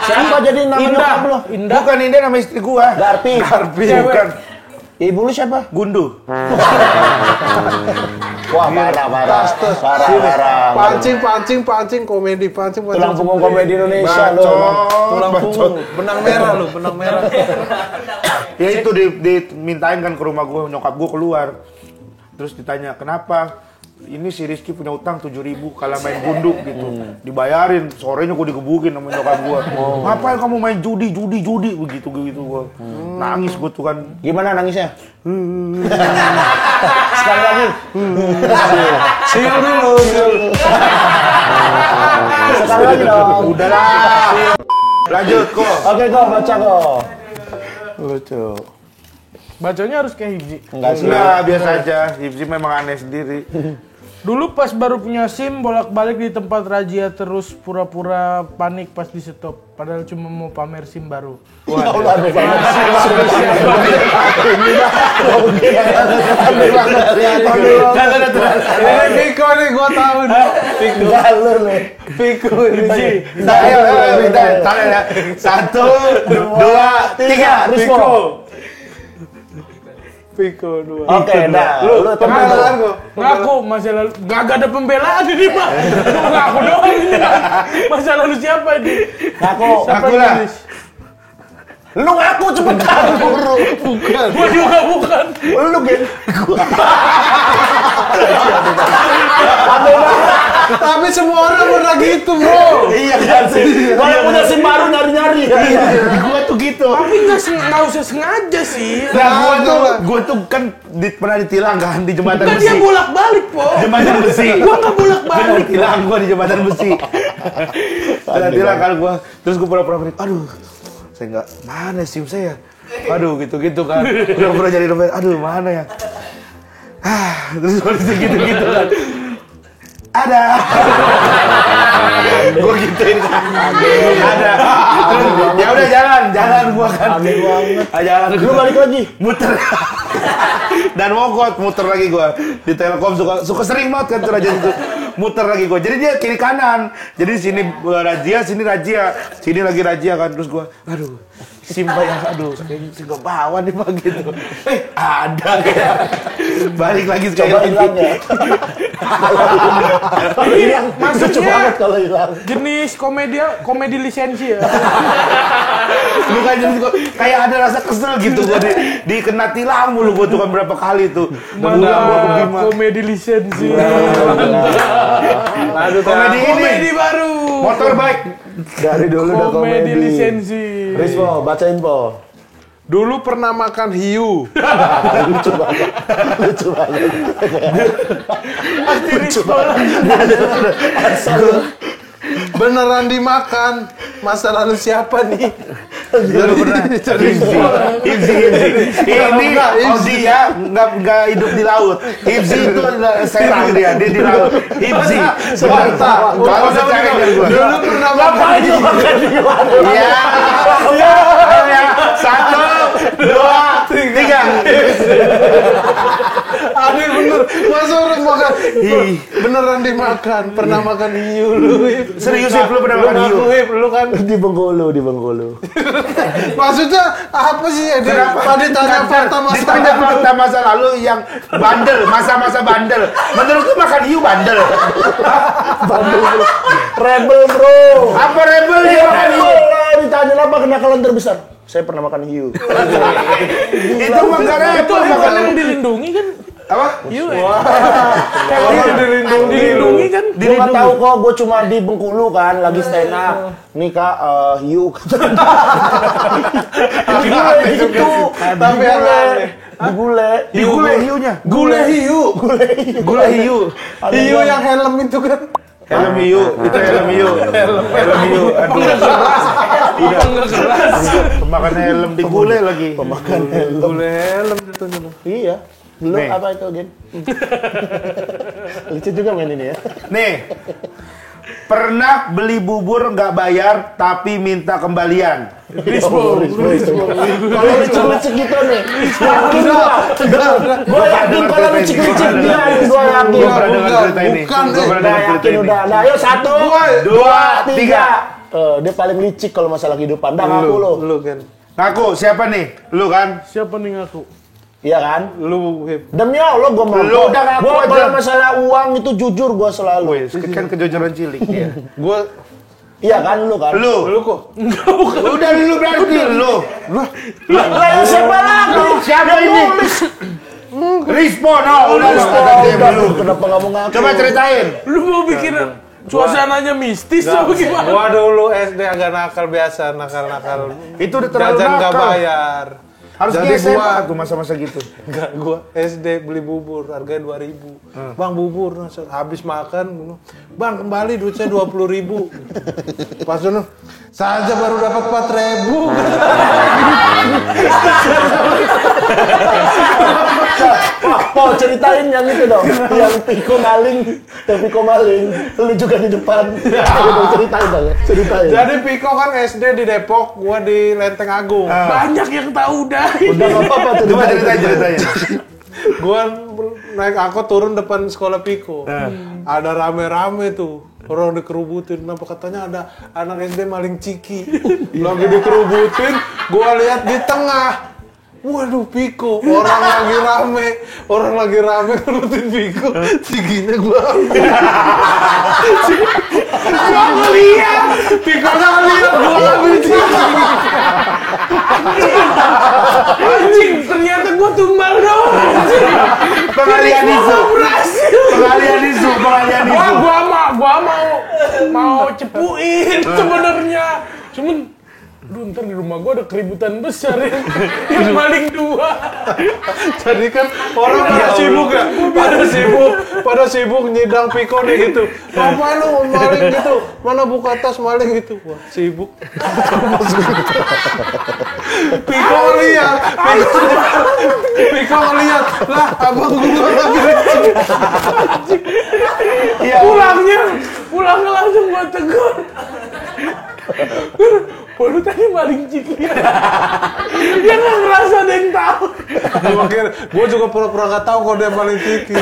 Siapa jadi nama Indah. nyokap lu? Indah. Bukan ini nama istri gue. Garpi. Bukan. Ibu lu siapa? Gundu. Wah, parah. Pancing komedi, Tulang punggung komedi Indonesia lu. tulang punggung, benang merah. Ya itu dimintain kan ke rumah gue, nyokap gue keluar. Terus ditanya, kenapa? Ini si Rizky punya utang 7.000 kalau main gunduk gitu. Dibayarin, sorenya gue digebukin sama nyokap gue. Ngapain kamu main judi begitu gue. Nangis gue tuh kan. Gimana nangisnya? Sekali lagi. Siul dulu. Sekali lagi dong. Udahlah. Lanjut kok. Oke, kok baca kok. Lucu. Bacanya harus kayak hiji. Enggak sih. Enggak, biasa aja. Hipsi memang aneh sendiri. Dulu pas baru punya SIM, bolak-balik di tempat razia terus pura-pura panik pas di stop. Padahal cuma mau pamer SIM baru. Ya Allah, aneh banget. Ini Piko nih, gua tahu nih. Galur nih. Piko ini. Ayo, taruh ya. 1, 2, 3, Rizko. Piko 2. Oke, dah. Lu Pembelaan gua. Ngaku masa lalu, gak ada pembelaan ini Pak. Ngaku doang ini. Masa lalu siapa ini? Ngaku. Siapa Ngaku yang lah. nulis? Lu ngaku cepetan buru. Bukan. Gua juga bukan. Lu gen. Tapi semua orang pernah gitu, bro. Iya kan sih. Kalau punya SIM baru nyari-nyari. Gua tuh gitu. Tapi nggak usah sengaja sih. Nah, gua tuh kan pernah ditilang kan di jembatan Kan besi. dia bolak-balik, Po. Jembatan besi. Gua nggak bolak-balik. Pernah ditilang gua di jembatan besi. Pernah ditilang kan gua. Terus gua pura-pura panik. Aduh, saya nggak mana SIM saya. Aduh, gitu-gitu kan. Pura-pura jadi dompet. Aduh, mana ya? Terus gua gitu-gitu kan. Ada. Gua gituin kan. Ada. Ya udah jalan gua kan. Aneh banget. Jalan. Lu balik lagi. Muter. Dan mogok muter lagi gua. Di Telkom suka sering banget kan tuh razia itu. Muter lagi gua. Jadi dia kiri kanan. Jadi sini razia, sini razia. Sini lagi razia kan, terus gua aduh, Simba yang aduh, kayaknya gua bawa nih Pak gitu. Ada kayak. Balik lagi sekali Coba lagi. hilang ya. Kalau hilang, lucu banget kalau hilang. Jenis komedi lisensi ya. Bukan jadi gua kayak ada rasa kesel gitu gua di kena tilang mulu gua tuh kan berapa kali tuh. Berulang gua ke Bima. Komedi lisensi. Aduh, Komedi baru. Motorbike. Dari dulu udah Komedi komedi. lisensi. Rizko, bacain Po. Dulu pernah makan hiu. Lucu banget. Lucu banget. Lucu banget. Beneran dimakan. Masa lalu siapa nih? Dulu pernah. Ibzi. Ini dia nggak hidup di laut. Ibzi itu serang dia di laut. Ibzi. Swasta. Kalau secara gua. Dulu pernah makan hiu. Iya. Ayo ya. 1, 2, 3. Aneh bener. Masa orang makan. Beneran dimakan. Pernah makan hiu lu. Serius sih, lu pernah makan hiu? Lu kan. Di Bengkulu. Maksudnya apa sih ya? Tadi tanya fakta masa Ditanya fakta masa lalu yang bandel, masa-masa bandel. Menurut lu makan hiu bandel? Bandel bro. Rebel bro. Apa rebel dia makan hiu? Ditanya apa kenakalan terbesar? Saya pernah makan hiu. Itu mah nggak Itu rebel hewan makan yang dilindungi kan? apa? Hiu ya? Dilindungi kan? Gue nggak tahu kok, gue cuma di Bengkulu kan, lagi stand up. Nih kak, hiu. Gitu. Tapi yang aneh. Digule hiunya. Gule hiu. Gula hiu. Hiu yang helm itu kan. Helm hiu, itu helm hiu. Helm hiu. Aduh. Enggak keras. Pemakan helm digule lagi. Pemakan helm. Gule helm jatuhnya lu. Iya. Lu Nih. apa itu, Gen? Lucu juga main ini ya. Nih. Pernah beli bubur nggak bayar tapi minta kembalian. Kalau lucu-lucu gitu nih. Yakin gua. Gue yakin kalau lucu-lucu dia, gue yakin. Gua pernah dengar cerita ini. Bukan, Gua pernah Udah dengar cerita yakin ini. udah. Nah, ayo 1, 2, 3. Dia paling licik kalau masalah kehidupan. Dah ngaku lo. Lu kan. Ngaku siapa nih? Lu kan? Siapa nih ngaku? Iya kan? Lu Hip. Demi Allah gue mau. Lu udah ngaku Gua aja. kalau masalah uang itu jujur gue selalu. Kan kejujuran cilik ya. Gua Iya kan lu kan? Lu kok udah lu berarti lu. Lah yang siapa lagi? Siapa Yang ini? nulis. Respon, udah lu kata dia Lu lu. kenapa nggak mau ngaku? Coba ceritain. Lu mau bikin suasananya mistis apa gimana? gua dulu SD agak nakal biasa, nakal-nakal. Itu udah terlalu Jajan nggak nakal. bayar. Harusnya Jadi SMA tuh masa-masa gitu. Enggak, gua SD beli bubur, harganya 2.000. Bang bubur, habis makan, Bang kembali duit saya 20.000. Pas dulu, saja baru dapat 4.000. Po ceritain yang itu dong, yang Piko maling, lu juga di depan. Ceritain dong, ceritain. Jadi Piko kan SD di Depok, gua di Lenteng Agung. Banyak yang tahu dah. Udah nggak apa-apa Coba ceritain. ceritain. Gua naik angkot turun depan sekolah Piko. Ada rame-rame tuh. Orang dikerubutin, kenapa katanya ada anak SD maling ciki. Lagi dikerubutin, gua lihat di tengah. Waduh Piko, orang lagi rame kerubutin Piko. Cikinya gua ambil. Gua ngeliat, Piko ngeliat gua ambil ciki. Anjing, ternyata gua tumbal dong. Pengalian isu. Pengalian isu. Gua mau cepuin sebenarnya. Cuman aduh, ntar di rumah gua ada keributan besar ya. Yang maling 2. Jadi kan orang pada sibuk nyidang Piko nih gitu. Ngapain lu maling gitu? Mana buka tas maling gitu? Wah, sibuk. Piko ngeliat. Lah, abang gua lagi Pulangnya langsung gua tegur. Waduh tadi maling ciki. Dia nggak ngerasa ada yang tahu. Gua juga pura-pura nggak tahu kalau dia maling ciki.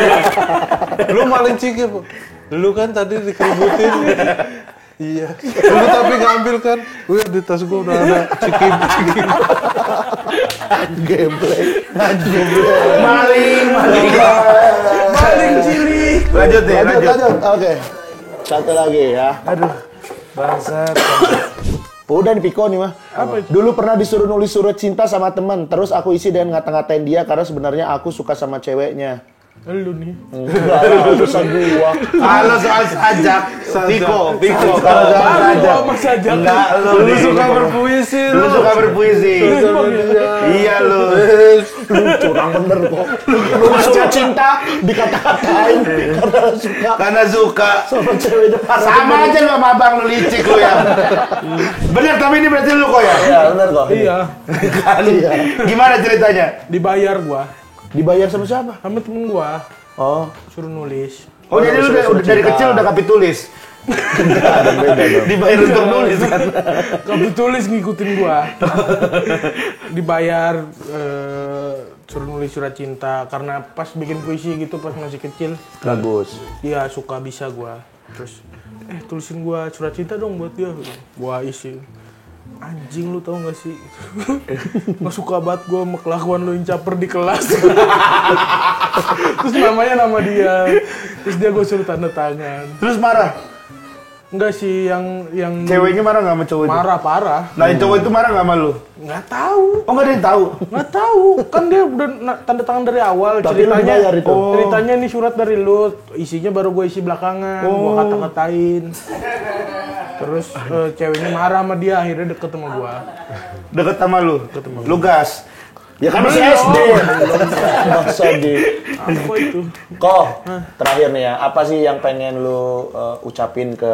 Lu maling ciki, Bu. Lu kan tadi dikeributin. Iya. Lu tapi ngambil kan? Wih, di tas gua udah ada ciki. Gameplay. Maling cilik. Lanjut deh, lanjut. Oke. Satu lagi ya. Bangsat. Udah nih Piko nih mah. Dulu pernah disuruh nulis surat cinta sama teman, terus aku isi dan ngata-ngatain dia karena sebenarnya aku suka sama ceweknya. Lu nih. Enggak lah, urusan gua. Kalau soal sajak, Piko. Kalau soal sajak. Mas Sajak. Enggak, lu Suka berpuisi Lu suka berpuisi. Iya lu. Lu curang bener kok. Lu suka cinta dikata-katain Karena suka. sama ceweknya parah. Sama aja lu sama abang lu licik lu ya. Bener, tapi ini berarti lu kok ya? Iya, bener kok. Iya, Iya. Gimana ceritanya? dibayar gua Dibayar sama siapa? sama temen gua, Oh, suruh nulis. Oh, jadi lu udah dari kecil udah kapit tulis. beda dong. Dibayar untuk nulis kan. Kamu tulis ngikutin gua. Dibayar suruh nulis surat cinta karena pas bikin puisi gitu pas masih kecil. Bagus. Iya, suka bisa gua. Terus tulisin gua surat cinta dong buat dia. Gua isi. Anjing lu tau gak sih? Gak suka banget gue sama kelakuan lu yang caper di kelas. Terus namanya nama dia. Terus dia gue suruh tanda tangan. Terus marah. Enggak sih yang Ceweknya marah nggak sama cowok itu? marah parah. Nah, yang cowok itu marah nggak sama lu? Nggak tahu. Oh, nggak ada yang tahu. Nggak tahu. Kan dia udah tanda tangan dari awal. Tapi lu dibayar itu? Ceritanya ini surat dari lu. Isinya baru gue isi belakangan. Gue kata-katain. Terus ceweknya marah sama dia. Akhirnya deket sama gue. Deket sama lu? Lu gas. Ya kan masih SD. Masa di. Apa itu? Kok, terakhir nih ya, apa sih yang pengen lu ucapin ke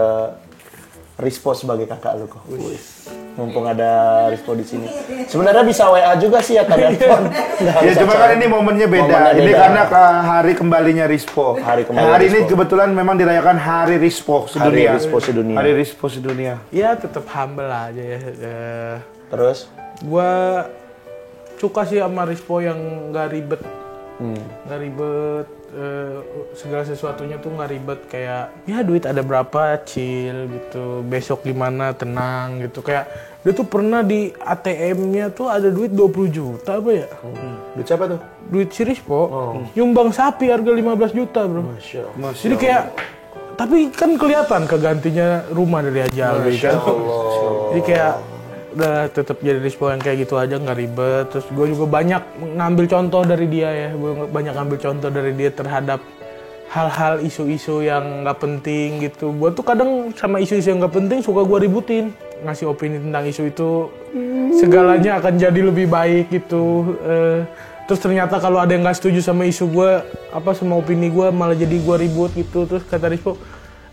Rispo sebagai kakak lu kok? Mumpung ada Rispo di sini. Sebenarnya bisa WA juga sih atau telepon. Ya cuma kan ini momennya beda. Momennya Ini beda. karena hari kembalinya Rispo. Hari kembali Hari ini Rispo. kebetulan memang dirayakan Hari Rispo sedunia. Hari Rispo sedunia. Hari Rispo sedunia. Ya tetap humble aja ya. Terus? Gua suka sih sama Rispo yang nggak ribet, nggak ribet, segala sesuatunya tuh nggak ribet, kayak ya duit ada berapa chill gitu, besok gimana tenang gitu, kayak Dia tuh pernah di ATM-nya tuh ada duit 20 juta apa ya? Duit siapa tuh? Duit si Rispo. Nyumbang sapi harga 15 juta, Bro. Jadi kayak tapi kan kelihatan kegantinya rumah dari Haji Alwi kan. Jadi kayak udah tetap jadi Rispo yang kayak gitu aja, nggak ribet. Terus gue juga banyak ngambil contoh dari dia ya. Gue banyak ngambil contoh dari dia terhadap hal-hal isu-isu yang nggak penting gitu. Gue tuh kadang sama isu-isu yang nggak penting suka gue ributin, ngasih opini tentang isu itu segalanya akan jadi lebih baik gitu. Terus ternyata kalau ada yang nggak setuju sama isu gue, sama opini gue, malah jadi gue ribut gitu. Terus kata Rispo,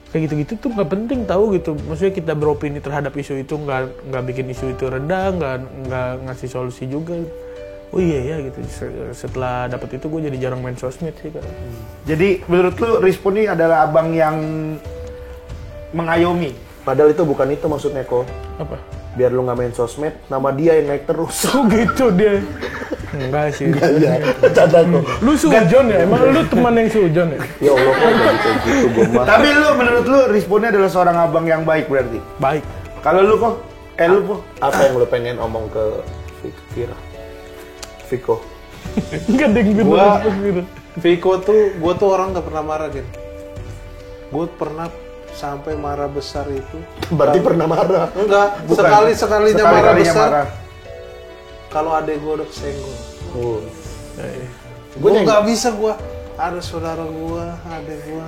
kayak gitu-gitu tuh nggak penting tahu gitu. Maksudnya kita beropini terhadap isu itu nggak bikin isu itu reda, nggak ngasih solusi juga. Oh iya ya gitu. Setelah dapat itu gue jadi jarang main sosmed sih kan. Jadi menurut lu Rispo ini adalah abang yang mengayomi? Padahal itu bukan itu maksudnya kok. Apa? Biar lu nggak main sosmed, nama dia yang naik terus. Oh gitu dia. Enggak sih. Iya, bercanda kok. Lu sujon ya? Emang lu teman yang sujon ya? Ya Allah kok jadi kayak gitu gue mah. Tapi lu menurut lu Rispo ini adalah seorang abang yang baik berarti? Baik. Kalau lu kok? Lu kok? Apa yang lu pengen omong ke Viko? Enggak ada yang gitu. Viko tuh, gue tuh orang nggak pernah marah gitu. Gue pernah sampai marah besar itu. Berarti pernah marah? Enggak, sekalinya marah besar. Kalau adek gue udah kesenggol. Gue nggak bisa gue. Ada saudara gue, adek gue.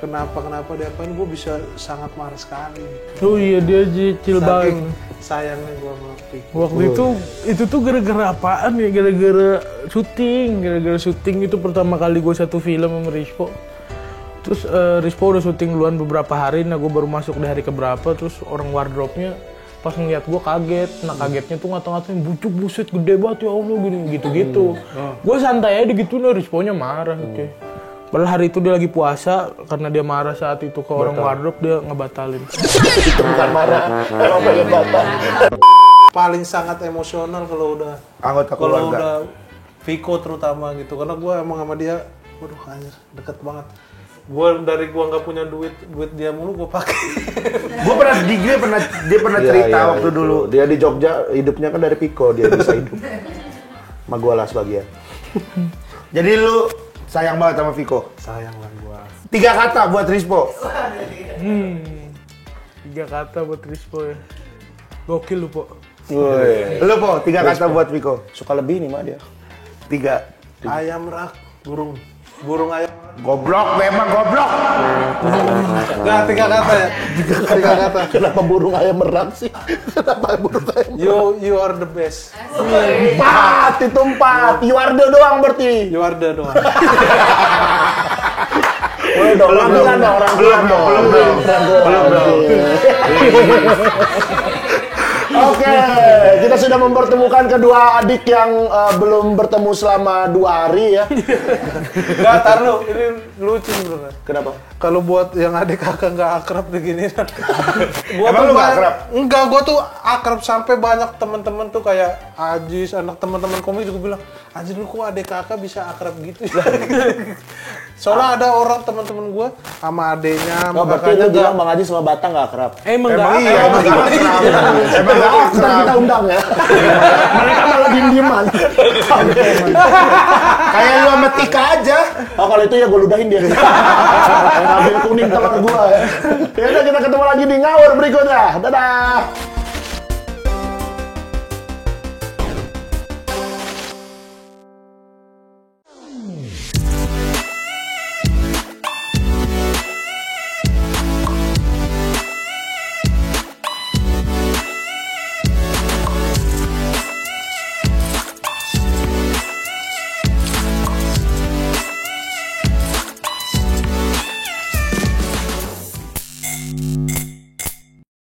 Kenapa diapain, gue bisa sangat marah sekali. Oh iya dia cicil banget. Sayangnya gue sama Viko. Waktu itu tuh gara-gara apaan ya? Gara-gara syuting itu pertama kali gue satu film sama Rispo. Terus Rispo udah syuting duluan beberapa hari, nah gue baru masuk di hari keberapa, terus orang wardrobe-nya pas ngeliat gue kaget. Nah kagetnya tuh ngata-ngatain bucuk buset gede banget ya Allah gitu-gitu. Gue santai aja gitu, nah Rispo-nya marah gitu. Padahal hari itu dia lagi puasa, karena dia marah saat itu ke orang wardrobe, dia ngebatalin. Itu bukan marah, emang pengen batal. Paling sangat emosional kalau udah Anggota kalau keluarga. udah Viko terutama gitu, karena gue emang sama dia, waduh anjir deket banget. Dari gue nggak punya duit dia mulu gue pakai. Dia pernah cerita Iya, waktu itu. dulu. Dia di Jogja hidupnya kan dari Viko, dia bisa hidup. Sama gua lah sebagian. Jadi lu sayang banget sama Viko. Sayang lah gue. 3 kata buat Rispo. 3 kata buat Rispo ya. Gokil lu, Po. Woi. Lu Po, 3 kata buat Viko. Suka lebih nih mak dia. 3. Ayam rak, burung ayam. Goblok, memang goblok. Nah, 3 kata ya. 3 kata. Kenapa burung ayam merak sih? Kenapa burung ayam? You are the best. 4, itu 4. Yuardo doang berarti. You are the doang. Boleh dong, rangkulan dong, rangkulan dong. Belum dong. Oke, kita sudah mempertemukan kedua adik yang belum bertemu selama 2 hari ya. Nggak, tar lu, ini lucu bro. Kenapa? Kalau buat yang adik kakak nggak akrab begini kan. Emang lu nggak akrab? Enggak, gua tuh akrab sampai banyak teman-teman tuh kayak Ajis, anak teman-teman komik juga bilang, anjir lu kok adik kakak bisa akrab gitu ya? Soalnya ada orang teman-teman gua sama adeknya, sama Berarti kakaknya lu bilang Bang Haji sama Batang gak akrab? Emang Emang nggak iya, emang nggak akrab. Emang nggak Ntar akrab. kita undang ya. Mereka malah diem-dieman. Kayak lu sama Tika aja. Oh kalau itu ya gue ludahin dia. Ngambil kuning telur gua ya. Ya udah kita ketemu lagi di ngawur berikutnya. Dadah.